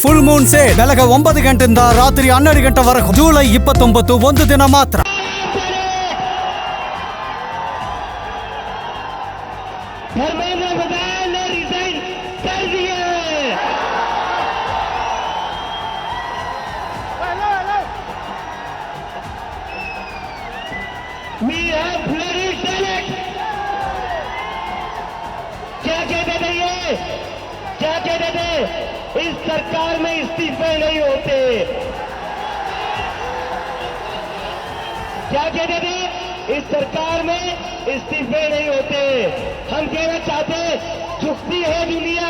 Full Moon sale ಬೆಳಗ್ಗೆ 9 ಗಂಟೆಯಿಂದ ರಾತ್ರಿ 12 ಗಂಟೆವರೆಗೂ ಜುಲೈ 29 ಒಂದು ದಿನ ಮಾತ್ರ. धर्मेंद्र प्रधान ने रिजाइन कर दिए. We have bloody talent. क्या कहते थे ये? क्या कहते थे? इस सरकार में इस्तीफे नहीं होते. क्या कहते थे? इस सरकार में इस्तीफे नहीं होते. हम कहना चाहते झुकती है दुनिया,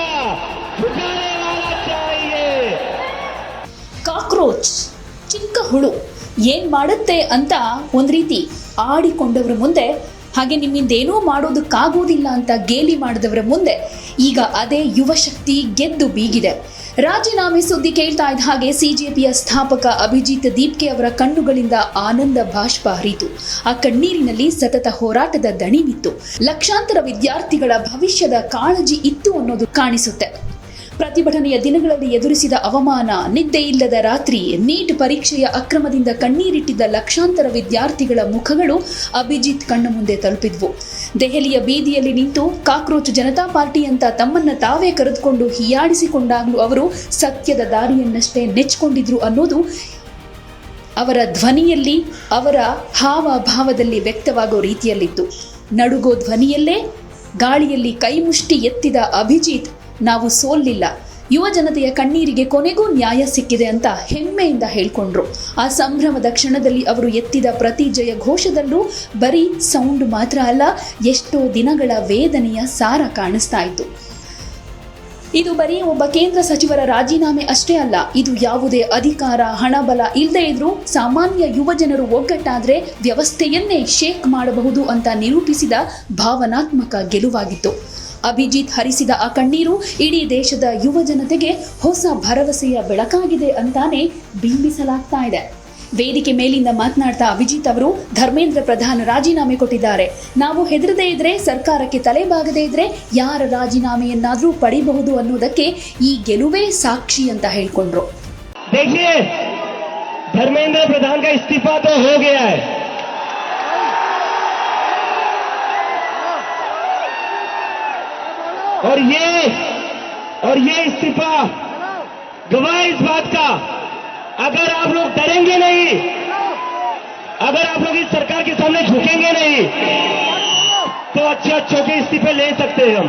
झुकाने वाला चाहिए. ಕಾಕ್ರೋಚ್ ಚಿಕ್ಕ ಹುಳು ಏನ್ ಮಾಡುತ್ತೆ ಅಂತ ಒಂದ್ ರೀತಿ ಆಡಿಕೊಂಡವ್ರ ಮುಂದೆ, ಹಾಗೆ ನಿಮ್ಮಿಂದೇನೂ ಮಾಡೋದಕ್ಕಾಗೋದಿಲ್ಲ ಅಂತ ಗೇಲಿ ಮಾಡಿದವರ ಮುಂದೆ ಈಗ ಅದೇ ಯುವ ಶಕ್ತಿ ಗೆದ್ದು ಬೀಗಿದೆ. ರಾಜೀನಾಮೆ ಸುದ್ದಿ ಕೇಳ್ತಾ ಇದ್ದ ಹಾಗೆ ಸಿಜೆಪಿಯ ಸ್ಥಾಪಕ ಅಭಿಜಿತ್ ದೀಪ್ಕೆ ಅವರ ಕಣ್ಣುಗಳಿಂದ ಆನಂದ ಬಾಷ್ಪ ಹರಿತು. ಆ ಕಣ್ಣೀರಿನಲ್ಲಿ ಸತತ ಹೋರಾಟದ ದಣಿವಿತ್ತು. ಲಕ್ಷಾಂತರ ವಿದ್ಯಾರ್ಥಿಗಳ ಭವಿಷ್ಯದ ಕಾಳಜಿ ಇತ್ತು ಅನ್ನೋದು ಕಾಣಿಸುತ್ತೆ. ಪ್ರತಿಭಟನೆಯ ದಿನಗಳಲ್ಲಿ ಎದುರಿಸಿದ ಅವಮಾನ, ನಿದ್ದೆ ಇಲ್ಲದ ರಾತ್ರಿ, ನೀಟ್ ಪರೀಕ್ಷೆಯ ಅಕ್ರಮದಿಂದ ಕಣ್ಣೀರಿಟ್ಟಿದ್ದ ಲಕ್ಷಾಂತರ ವಿದ್ಯಾರ್ಥಿಗಳ ಮುಖಗಳು ಅಭಿಜಿತ್ ಕಣ್ಣ ಮುಂದೆ ತಲುಪಿದ್ವು. ದೆಹಲಿಯ ಬೀದಿಯಲ್ಲಿ ನಿಂತು ಕಾಕ್ರೋಚ್ ಜನತಾ ಪಾರ್ಟಿ ಅಂತ ತಮ್ಮನ್ನ ತಾವೇ ಕರೆದುಕೊಂಡು ಹೀಯಾಡಿಸಿಕೊಂಡಾಗಲೂ ಅವರು ಸತ್ಯದ ದಾರಿಯನ್ನಷ್ಟೇ ನೆಚ್ಚಿಕೊಂಡಿದ್ರು ಅನ್ನೋದು ಅವರ ಧ್ವನಿಯಲ್ಲಿ, ಅವರ ಹಾವಭಾವದಲ್ಲಿ ವ್ಯಕ್ತವಾಗೋ ರೀತಿಯಲ್ಲಿತ್ತು. ನಡುಗೋ ಧ್ವನಿಯಲ್ಲೇ ಗಾಳಿಯಲ್ಲಿ ಕೈಮುಷ್ಟಿ ಎತ್ತಿದ ಅಭಿಜಿತ್, ನಾವು ಸೋಲಿಲ್ಲ, ಯುವ ಜನತೆಯ ಕಣ್ಣೀರಿಗೆ ಕೊನೆಗೂ ನ್ಯಾಯ ಸಿಕ್ಕಿದೆ ಅಂತ ಹೆಮ್ಮೆಯಿಂದ ಹೇಳ್ಕೊಂಡ್ರು. ಆ ಸಂಭ್ರಮದ ಕ್ಷಣದಲ್ಲಿ ಅವರು ಎತ್ತಿದ ಪ್ರತಿ ಜಯ ಘೋಷದಲ್ಲೂ ಬರೀ ಸೌಂಡ್ ಮಾತ್ರ ಅಲ್ಲ, ಎಷ್ಟೋ ದಿನಗಳ ವೇದನೆಯ ಸಾರ ಕಾಣಿಸ್ತಾ ಇತ್ತು. ಇದು ಬರೀ ಒಬ್ಬ ಕೇಂದ್ರ ಸಚಿವರ ರಾಜೀನಾಮೆ ಅಷ್ಟೇ ಅಲ್ಲ, ಇದು ಯಾವುದೇ ಅಧಿಕಾರ, ಹಣಬಲ ಇಲ್ಲದೆ ಇದ್ರೂ ಸಾಮಾನ್ಯ ಯುವ ಜನರು ಒಗ್ಗಟ್ಟಾದ್ರೆ ವ್ಯವಸ್ಥೆಯನ್ನೇ ಶೇಕ್ ಮಾಡಬಹುದು ಅಂತ ನಿರೂಪಿಸಿದ ಭಾವನಾತ್ಮಕ ಗೆಲುವಾಗಿತ್ತು. ಅಭಿಜಿತ್ ಹರಿಸಿದ ಆ ಕಣ್ಣೀರು ಇಡೀ ದೇಶದ ಯುವ ಜನತೆಗೆ ಹೊಸ ಭರವಸೆಯ ಬೆಳಕಾಗಿದೆ ಅಂತಾನೆ ಬಿಂಬಿಸಲಾಗ್ತಾ ಇದೆ. ವೇದಿಕೆ ಮೇಲಿಂದ ಮಾತನಾಡ್ತಾ ಅಭಿಜಿತ್ ಅವರು, ಧರ್ಮೇಂದ್ರ ಪ್ರಧಾನ್ ರಾಜೀನಾಮೆ ಕೊಟ್ಟಿದ್ದಾರೆ, ನಾವು ಹೆದರದೇ ಇದ್ರೆ, ಸರ್ಕಾರಕ್ಕೆ ತಲೆಬಾಗದೇ ಇದ್ರೆ ಯಾರ ರಾಜೀನಾಮೆಯನ್ನಾದ್ರೂ ಪಡಿಬಹುದು ಅನ್ನೋದಕ್ಕೆ ಈ ಗೆಲುವೇ ಸಾಕ್ಷಿ ಅಂತ ಹೇಳ್ಕೊಂಡ್ರು. देखिए, धर्मेंद्र प्रधान का इस्तीफा तो हो गया है. और ये इस्तीफा गवाह इस बात का, अगर आप लोग डरेंगे नहीं, अगर आप लोग इस सरकार के सामने झुकेंगे नहीं, तो अच्छे के इस्तीफे ले सकते हैं हम.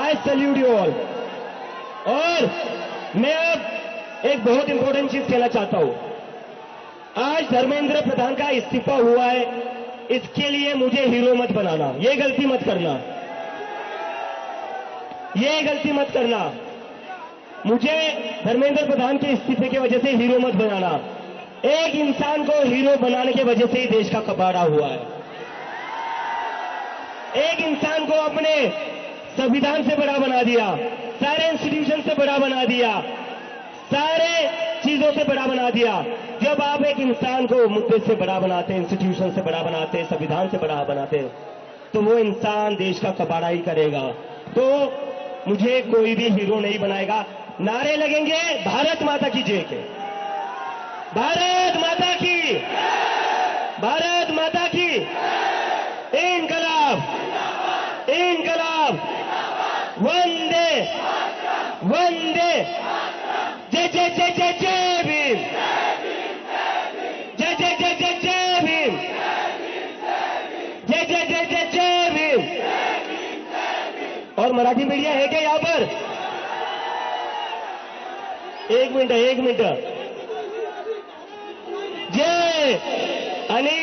आई सैल्यूट यू ऑल. और मैं अब एक बहुत इंपॉर्टेंट चीज कहना चाहता हूं. आज धर्मेंद्र प्रधान का इस्तीफा हुआ है, इसके लिए मुझे हीरो मत बनाना, ये गलती मत करना, ये गलती मत करना. मुझे धर्मेंद्र प्रधान के इस्तीफे की वजह से हीरो मत बनाना. एक इंसान को हीरो बनाने की वजह से ही देश का कबाड़ा हुआ है. एक इंसान को अपने संविधान से बड़ा बना दिया, सारे इंस्टीट्यूशन से बड़ा बना दिया, सारे चीजों से बड़ा बना दिया. जब आप एक इंसान को मुद्दे से बड़ा बनाते, इंस्टीट्यूशन से बड़ा बनाते, संविधान से बड़ा बनाते, तो वो इंसान देश का कबाड़ा ही करेगा. तो मुझे कोई भी हीरो नहीं बनाएगा. नारे लगेंगे भारत माता की जय के, भारत माता की, भारत माता की, इनकलाब, इनकलाब, वंदे वंदे, जय जय जय जय जय भीम, जय जय जय जय जय भीम, जय जय जय जय जय भीम. और मराठी मीडिया है क्या यहां पर? एक मिनिट. जय. आणि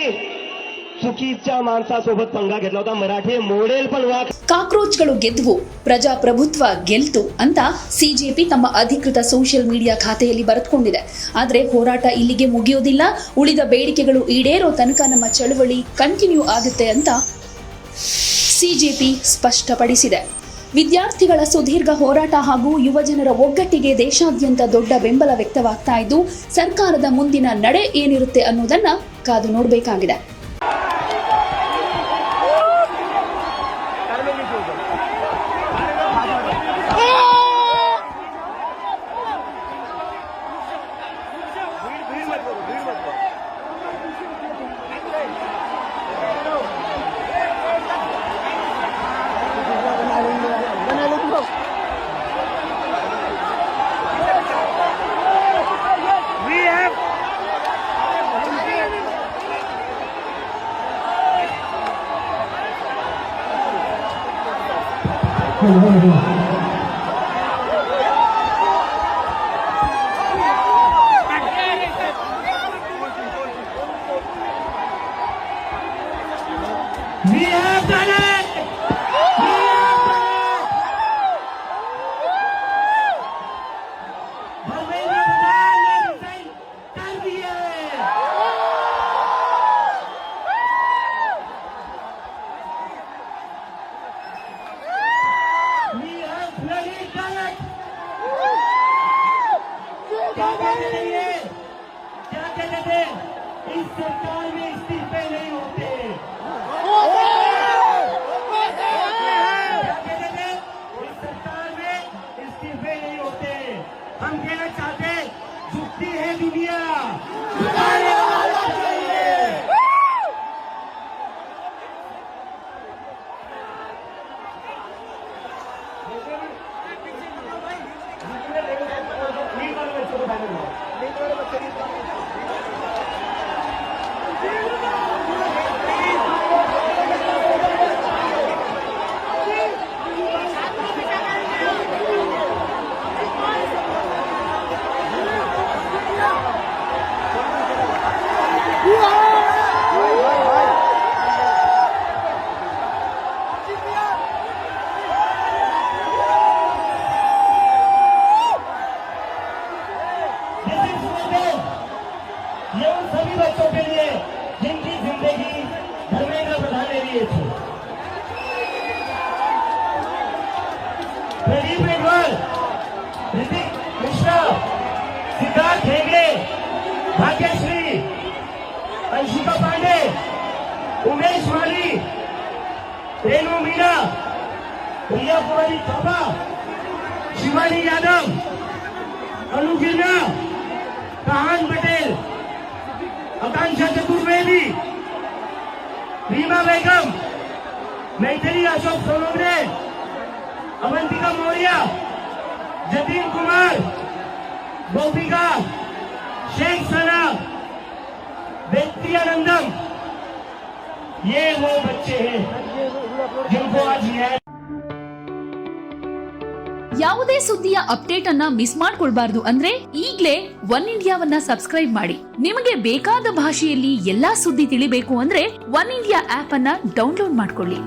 चुकीच्या माणसासोबत पंगा घेतला होता, मराठी मोडेल पण वा. ಕಾಕ್ರೋಚ್ಗಳು ಗೆದ್ವು, ಪ್ರಜಾಪ್ರಭುತ್ವ ಗೆಲ್ತು ಅಂತ ಸಿಜೆಪಿ ತಮ್ಮ ಅಧಿಕೃತ ಸೋಷಿಯಲ್ ಮೀಡಿಯಾ ಖಾತೆಯಲ್ಲಿ ಬರೆದುಕೊಂಡಿದೆ. ಆದರೆ ಹೋರಾಟ ಇಲ್ಲಿಗೆ ಮುಗಿಯೋದಿಲ್ಲ, ಉಳಿದ ಬೇಡಿಕೆಗಳು ಈಡೇರೋ ತನಕ ನಮ್ಮ ಚಳವಳಿ ಕಂಟಿನ್ಯೂ ಆಗುತ್ತೆ ಅಂತ ಸಿಜೆಪಿ ಸ್ಪಷ್ಟಪಡಿಸಿದೆ. ವಿದ್ಯಾರ್ಥಿಗಳ ಸುದೀರ್ಘ ಹೋರಾಟ ಹಾಗೂ ಯುವಜನರ ಒಗ್ಗಟ್ಟಿಗೆ ದೇಶಾದ್ಯಂತ ದೊಡ್ಡ ಬೆಂಬಲ ವ್ಯಕ್ತವಾಗ್ತಾ ಇದ್ದು, ಸರ್ಕಾರದ ಮುಂದಿನ ನಡೆ ಏನಿರುತ್ತೆ ಅನ್ನೋದನ್ನ ಕಾದು ನೋಡಬೇಕಾಗಿದೆ. We have done it! We have done it! Dharmendra Pradhan ने रिजाइन कर दिए। We have bloody done it! क्या कहते थे ये? क्या कहते थे? इस सरकार में इस्तीफे नहीं होते। इस्तीफे नहीं होते। हम कहना चाहते झुकती है दुनिया, झुकाने वाला चाहिए। ये उन सभी बच्चों के लिए जिनकी जिंदगी धर्मेंद्र प्रधान ने लिए थे। प्रदीप मेघवाल, ऋतिक मिश्रा, सिद्धार्थ हेगड़े, भाग्यश्री, अंशिका पांडे, उमेश माली, रेणु मीना, प्रिया कुमारी थापा, शिवानी यादव, अनु गिरना, कहान पटेल, आकांक्षा चतुर्वेदी, रीमा बेगम, मैथिली अशोक सोनोग्रे, अवंतिका मौर्य, जतीन कुमार, गोपिका, शेख सना, व्यक्तियानंदम, ये वो बच्चे हैं जिनको आज न्याय। ಯಾವುದೇ ಸುದ್ದಿಯ ಅಪ್ಡೇಟ್ ಅನ್ನ ಮಿಸ್ ಮಾಡ್ಕೊಳ್ಬಾರ್ದು ಅಂದ್ರೆ ಈಗ್ಲೇ ಒನ್ ಇಂಡಿಯಾವನ್ನ ಸಬ್ಸ್ಕ್ರೈಬ್ ಮಾಡಿ. ನಿಮಗೆ ಬೇಕಾದ ಭಾಷೆಯಲ್ಲಿ ಎಲ್ಲಾ ಸುದ್ದಿ ತಿಳಿಬೇಕು ಅಂದ್ರೆ ಒನ್ ಇಂಡಿಯಾ ಆಪ್ ಅನ್ನ ಡೌನ್ಲೋಡ್ ಮಾಡ್ಕೊಳ್ಳಿ.